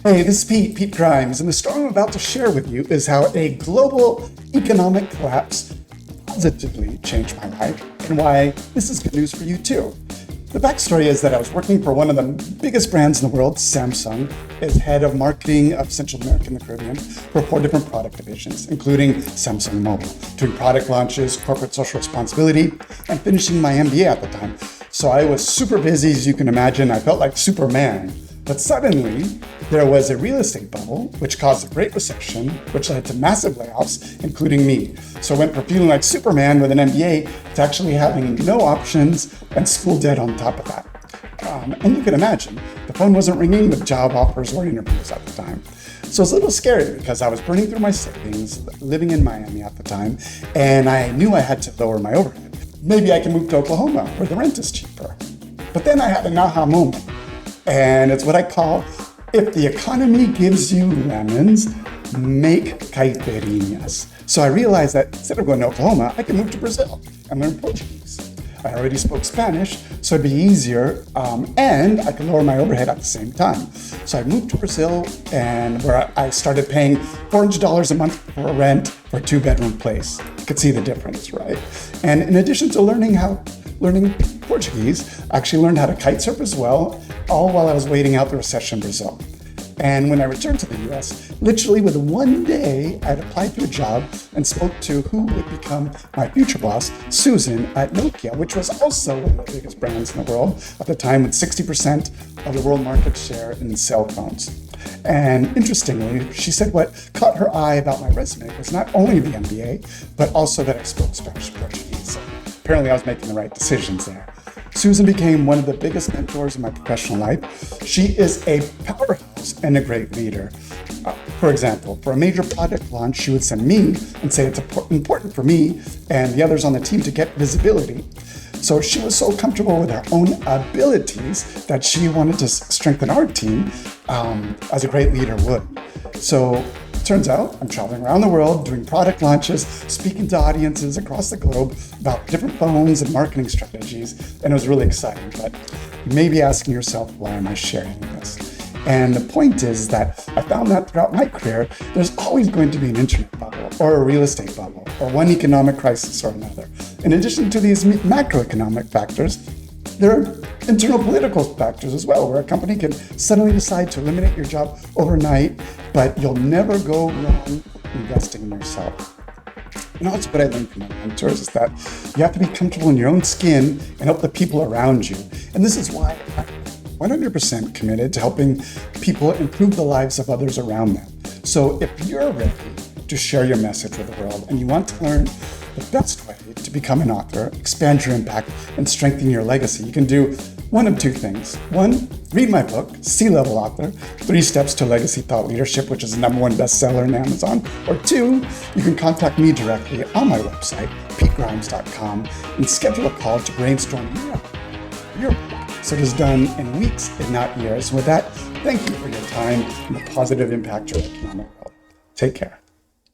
Hey, this is Pete Grimes, and the story I'm about to share with you is how a global economic collapse positively changed my life and why this is good news for you too. The backstory is that I was working for one of the biggest brands in the world, Samsung, as head of marketing of Central America and the Caribbean for 4 different product divisions, including Samsung Mobile, doing product launches, corporate social responsibility, and finishing my MBA at the time. So I was super busy, as you can imagine. I felt like Superman. But suddenly, there was a real estate bubble, which caused a great recession, which led to massive layoffs, including me. So I went from feeling like Superman with an MBA to actually having no options and school debt on top of that. And you can imagine, the phone wasn't ringing with job offers or interviews at the time. So it's a little scary because I was burning through my savings, living in Miami at the time, and I knew I had to lower my overhead. Maybe I can move to Oklahoma, where the rent is cheaper. But then I had an aha moment. And it's what I call, if the economy gives you lemons, make caipirinhas. So I realized that instead of going to Oklahoma, I can move to Brazil and learn Portuguese. I already spoke Spanish, so it'd be easier, and I could lower my overhead at the same time. So I moved to Brazil, and where I started paying $400 a month for rent for a 2-bedroom place. You could see the difference, right? And in addition to learning Portuguese, I actually learned how to kite surf as well, all while I was waiting out the recession in Brazil. And when I returned to the US, literally within one day, I'd applied to a job and spoke to who would become my future boss, Susan at Nokia, which was also one of the biggest brands in the world at the time, with 60% of the world market share in cell phones. And interestingly, she said what caught her eye about my resume was not only the MBA, but also that I spoke Spanish and Portuguese. So apparently I was making the right decisions there. Susan became one of the biggest mentors in my professional life. She is a powerhouse and a great leader. For example, for a major product launch, she would send me and say it's important for me and the others on the team to get visibility. So she was so comfortable with her own abilities that she wanted to strengthen our team as a great leader would. So turns out I'm traveling around the world doing product launches, speaking to audiences across the globe about different phones and marketing strategies, and it was really exciting. But you may be asking yourself, why am I sharing this? And the point is that I found that throughout my career, there's always going to be an internet bubble or a real estate bubble or one economic crisis or another. In addition to these macroeconomic factors, there are internal political factors as well, where a company can suddenly decide to eliminate your job overnight, but you'll never go wrong investing in yourself. And also what I learned from my mentors is that you have to be comfortable in your own skin and help the people around you. And this is why I'm 100% committed to helping people improve the lives of others around them. So if you're ready to share your message with the world and you want to learn the best way to become an author, expand your impact, and strengthen your legacy, you can do one of 2 things. 1, read my book, C-Level Author, 3 Steps to Legacy Thought Leadership, which is the #1 bestseller on Amazon. Or 2, you can contact me directly on my website, PeteGrimes.com, and schedule a call to brainstorm your book. So it is done in weeks and not years. With that, thank you for your time and the positive impact you're making on the world. Take care.